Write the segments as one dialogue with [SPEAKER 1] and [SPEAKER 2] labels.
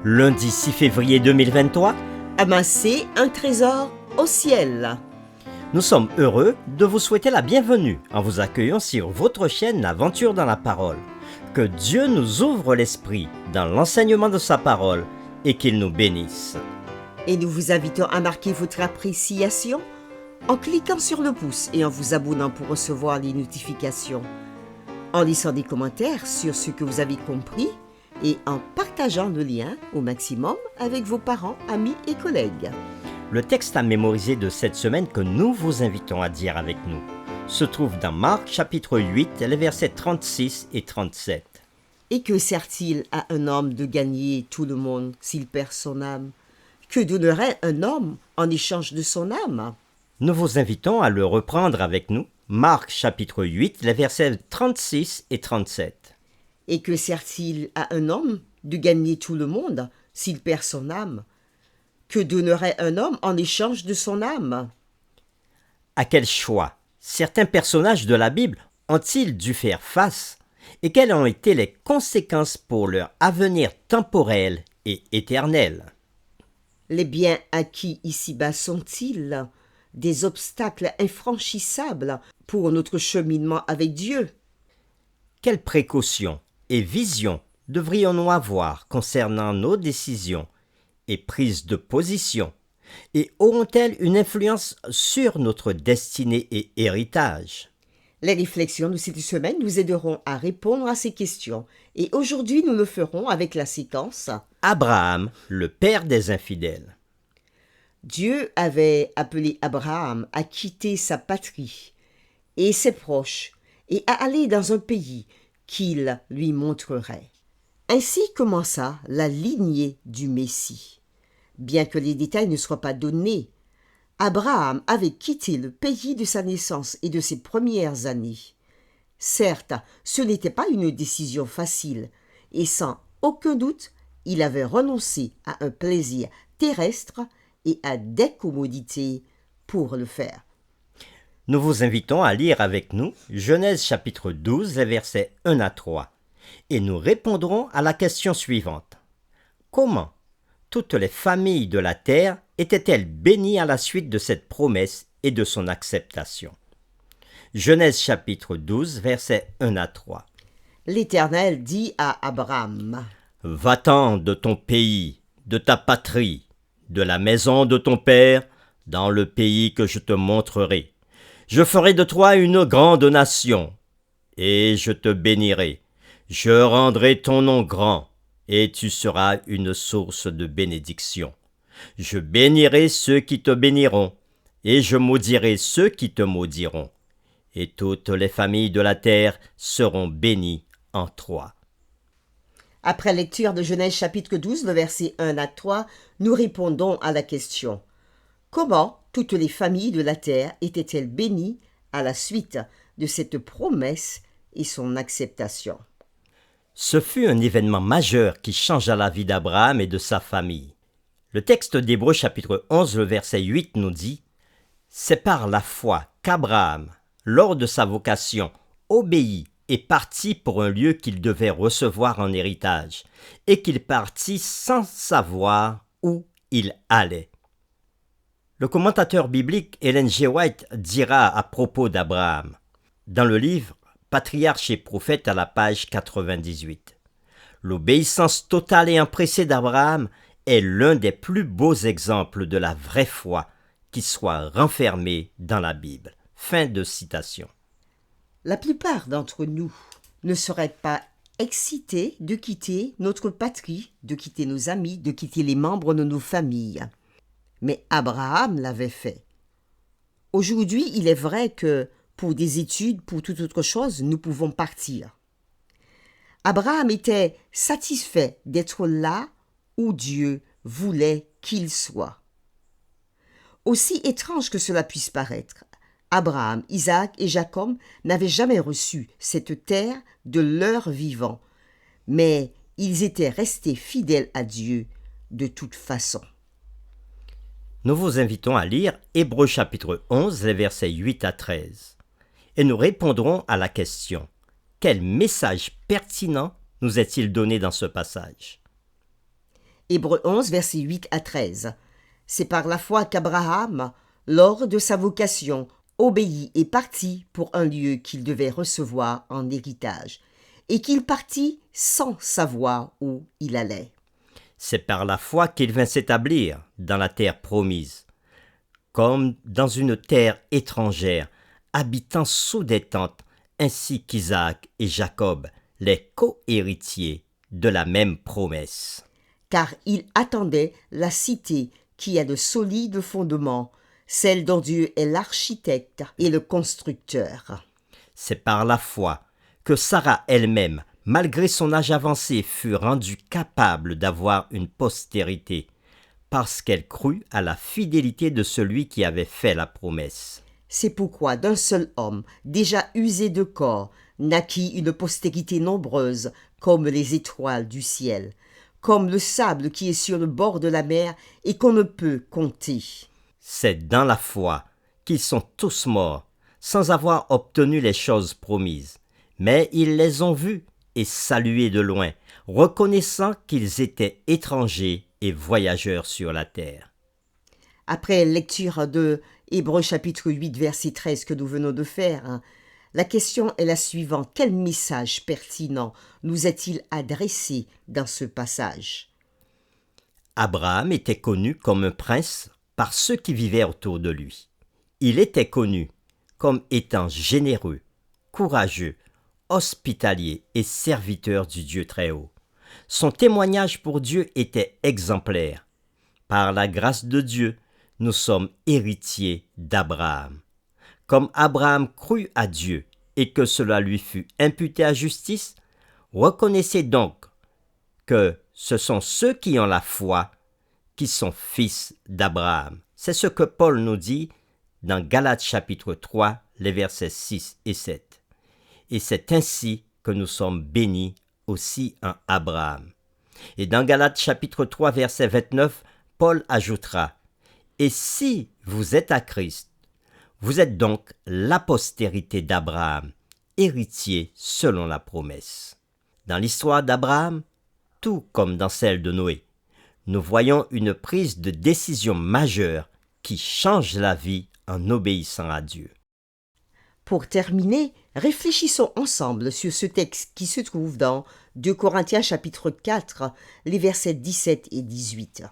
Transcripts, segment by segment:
[SPEAKER 1] Lundi 6 février 2023,
[SPEAKER 2] Amasser un trésor au ciel.
[SPEAKER 1] nous sommes heureux de vous souhaiter la bienvenue en vous accueillant sur votre chaîne L'Aventure dans la Parole. Que Dieu nous ouvre l'esprit dans l'enseignement de sa parole et qu'il nous bénisse.
[SPEAKER 2] Et nous vous invitons à marquer votre appréciation en cliquant sur le pouce et en vous abonnant pour recevoir les notifications, en laissant des commentaires sur ce que vous avez compris et en partageant le lien au maximum avec vos parents, amis et collègues.
[SPEAKER 1] Le texte à mémoriser de cette semaine que nous vous invitons à dire avec nous se trouve dans Marc chapitre 8, les versets 36 et 37.
[SPEAKER 2] Et que sert-il à un homme de gagner tout le monde s'il perd son âme? Que donnerait un homme en échange de son âme?
[SPEAKER 1] Nous vous invitons à le reprendre avec nous. Marc chapitre 8, les versets 36 et 37.
[SPEAKER 2] Et que sert-il à un homme de gagner tout le monde s'il perd son âme? Que donnerait un homme en échange de son âme?
[SPEAKER 1] À quel choix certains personnages de la Bible ont-ils dû faire face et quelles ont été les conséquences pour leur avenir temporel et éternel?
[SPEAKER 2] Les biens acquis ici-bas sont-ils des obstacles infranchissables pour notre cheminement avec Dieu?
[SPEAKER 1] Quelles précautions et visions devrions-nous avoir concernant nos décisions et prises de position, et auront-elles une influence sur notre destinée et héritage?
[SPEAKER 2] Les réflexions de cette semaine nous aideront à répondre à ces questions. Et aujourd'hui, nous le ferons avec la séquence
[SPEAKER 1] Abraham, le père des infidèles.
[SPEAKER 2] Dieu avait appelé Abraham à quitter sa patrie et ses proches et à aller dans un pays qu'il lui montrerait. Ainsi commença la lignée du Messie. Bien que les détails ne soient pas donnés, Abraham avait quitté le pays de sa naissance et de ses premières années. Certes, ce n'était pas une décision facile, et sans aucun doute, il avait renoncé à un plaisir terrestre et à des commodités pour le faire.
[SPEAKER 1] Nous vous invitons à lire avec nous Genèse chapitre 12, les versets 1 à 3, et nous répondrons à la question suivante. Comment toutes les familles de la terre étaient-elles bénies à la suite de cette promesse et de son acceptation? Genèse chapitre 12, versets 1 à 3.
[SPEAKER 2] L'Éternel dit à Abraham,
[SPEAKER 1] « Va-t'en de ton pays, de ta patrie, de la maison de ton père, dans le pays que je te montrerai. Je ferai de toi une grande nation, et je te bénirai. Je rendrai ton nom grand, et tu seras une source de bénédiction. Je bénirai ceux qui te béniront, et je maudirai ceux qui te maudiront. Et toutes les familles de la terre seront bénies en toi. »
[SPEAKER 2] Après lecture de Genèse chapitre 12, le verset 1 à 3, nous répondons à la question: comment toutes les familles de la terre étaient-elles bénies à la suite de cette promesse et son acceptation?
[SPEAKER 1] Ce fut un événement majeur qui changea la vie d'Abraham et de sa famille. Le texte d'Hébreux chapitre 11, le verset 8 nous dit « C'est par la foi qu'Abraham, lors de sa vocation, obéit et partit pour un lieu qu'il devait recevoir en héritage, et qu'il partit sans savoir où il allait. » Le commentateur biblique Ellen G. White dira à propos d'Abraham, dans le livre Patriarche et prophète à la page 98. L'obéissance totale et empressée d'Abraham est l'un des plus beaux exemples de la vraie foi qui soit renfermé dans la Bible. Fin de citation.
[SPEAKER 2] La plupart d'entre nous ne seraient pas excités de quitter notre patrie, de quitter nos amis, de quitter les membres de nos familles. Mais Abraham l'avait fait. Aujourd'hui, il est vrai que pour des études, pour toute autre chose, nous pouvons partir. Abraham était satisfait d'être là où Dieu voulait qu'il soit. Aussi étrange que cela puisse paraître, Abraham, Isaac et Jacob n'avaient jamais reçu cette terre de leur vivant, mais ils étaient restés fidèles à Dieu de toute façon.
[SPEAKER 1] Nous vous invitons à lire Hébreux chapitre 11, les versets 8 à 13. Et nous répondrons à la question: quel message pertinent nous est-il donné dans ce passage?
[SPEAKER 2] Hébreux 11, versets 8 à 13. C'est par la foi qu'Abraham, lors de sa vocation, obéit et partit pour un lieu qu'il devait recevoir en héritage, et qu'il partit sans savoir où il allait.
[SPEAKER 1] C'est par la foi qu'il vint s'établir dans la terre promise, comme dans une terre étrangère, habitant sous des tentes, ainsi qu'Isaac et Jacob, les co-héritiers de la même promesse.
[SPEAKER 2] Car il attendait la cité qui a de solides fondements, celle dont Dieu est l'architecte et le constructeur.
[SPEAKER 1] C'est par la foi que Sarah elle-même, malgré son âge avancé, fut rendue capable d'avoir une postérité, parce qu'elle crut à la fidélité de celui qui avait fait la promesse.
[SPEAKER 2] C'est pourquoi d'un seul homme, déjà usé de corps, naquit une postérité nombreuse, comme les étoiles du ciel, comme le sable qui est sur le bord de la mer et qu'on ne peut compter.
[SPEAKER 1] C'est dans la foi qu'ils sont tous morts, sans avoir obtenu les choses promises, mais ils les ont vus et salués de loin, reconnaissant qu'ils étaient étrangers et voyageurs sur la terre.
[SPEAKER 2] Après lecture de Hébreux chapitre 8, verset 13 que nous venons de faire, la question est la suivante. Quel message pertinent nous est-il adressé dans ce passage?
[SPEAKER 1] Abraham était connu comme un prince par ceux qui vivaient autour de lui. Il était connu comme étant généreux, courageux, hospitalier et serviteur du Dieu Très-Haut. Son témoignage pour Dieu était exemplaire. Par la grâce de Dieu, nous sommes héritiers d'Abraham. Comme Abraham crut à Dieu et que cela lui fut imputé à justice, reconnaissez donc que ce sont ceux qui ont la foi qui sont fils d'Abraham. C'est ce que Paul nous dit dans Galates chapitre 3, les versets 6 et 7. Et c'est ainsi que nous sommes bénis aussi en Abraham. Et dans Galates chapitre 3, verset 29, Paul ajoutera « Et si vous êtes à Christ, vous êtes donc la postérité d'Abraham, héritier selon la promesse. » Dans l'histoire d'Abraham, tout comme dans celle de Noé, nous voyons une prise de décision majeure qui change la vie en obéissant à Dieu.
[SPEAKER 2] Pour terminer, réfléchissons ensemble sur ce texte qui se trouve dans 2 Corinthiens chapitre 4, les versets 17 et 18.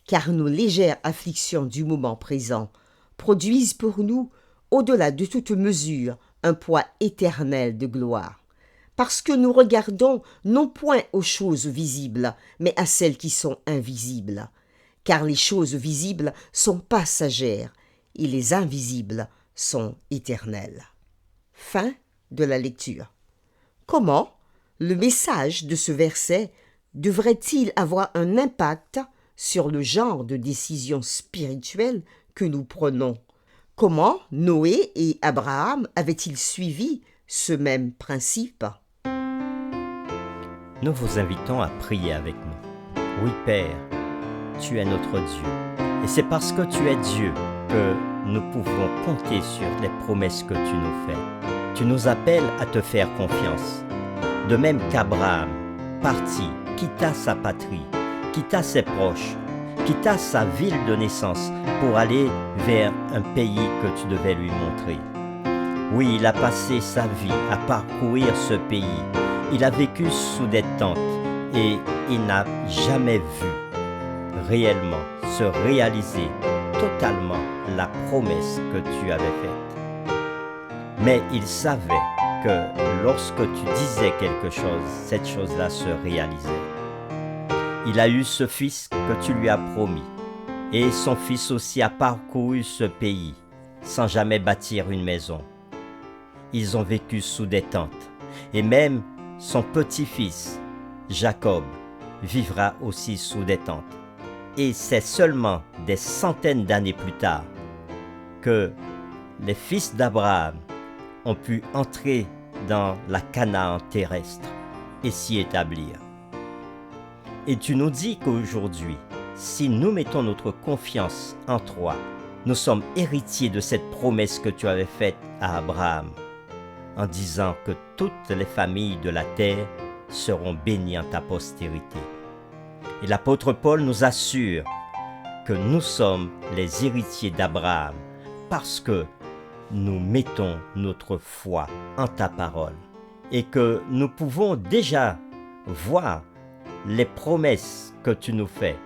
[SPEAKER 2] Car nos légères afflictions du moment présent produisent pour nous, au-delà de toute mesure, un poids éternel de gloire. Parce que nous regardons non point aux choses visibles, mais à celles qui sont invisibles. Car les choses visibles sont passagères, et les invisibles sont éternelles. Fin de la lecture. Comment le message de ce verset devrait-il avoir un impact sur le genre de décision spirituelle que nous prenons? Comment Noé et Abraham avaient-ils suivi ce même principe?
[SPEAKER 1] Nous vous invitons à prier avec nous. Oui, Père, tu es notre Dieu. Et c'est parce que tu es Dieu que nous pouvons compter sur les promesses que tu nous fais. Tu nous appelles à te faire confiance. De même qu'Abraham partit, quitta sa patrie, quitta ses proches, quitta sa ville de naissance pour aller vers un pays que tu devais lui montrer. Oui, il a passé sa vie à parcourir ce pays. Il a vécu sous des tentes et il n'a jamais vu réellement se réaliser totalement la promesse que tu avais faite. Mais il savait que lorsque tu disais quelque chose, cette chose-là se réalisait. Il a eu ce fils que tu lui as promis, et son fils aussi a parcouru ce pays sans jamais bâtir une maison. Ils ont vécu sous des tentes, et même son petit-fils, Jacob, vivra aussi sous des tentes. Et c'est seulement des centaines d'années plus tard que les fils d'Abraham ont pu entrer dans la Canaan terrestre et s'y établir. Et tu nous dis qu'aujourd'hui, si nous mettons notre confiance en toi, nous sommes héritiers de cette promesse que tu avais faite à Abraham, en disant que toutes les familles de la terre seront bénies en ta postérité. Et l'apôtre Paul nous assure que nous sommes les héritiers d'Abraham parce que nous mettons notre foi en ta parole et que nous pouvons déjà voir les promesses que tu nous fais,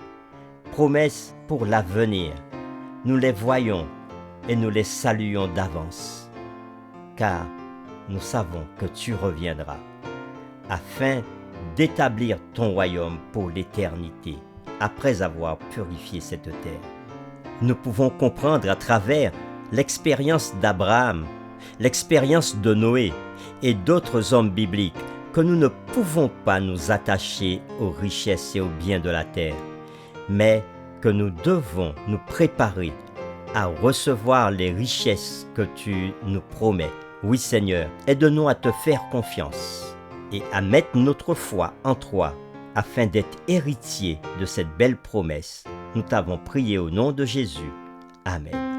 [SPEAKER 1] promesses pour l'avenir. Nous les voyons et nous les saluons d'avance, car nous savons que tu reviendras afin d'établir ton royaume pour l'éternité, après avoir purifié cette terre. Nous pouvons comprendre à travers l'expérience d'Abraham, l'expérience de Noé et d'autres hommes bibliques que nous ne pouvons pas nous attacher aux richesses et aux biens de la terre, mais que nous devons nous préparer à recevoir les richesses que tu nous promets. Oui Seigneur, aide-nous à te faire confiance et à mettre notre foi en toi afin d'être héritiers de cette belle promesse. Nous t'avons prié au nom de Jésus. Amen.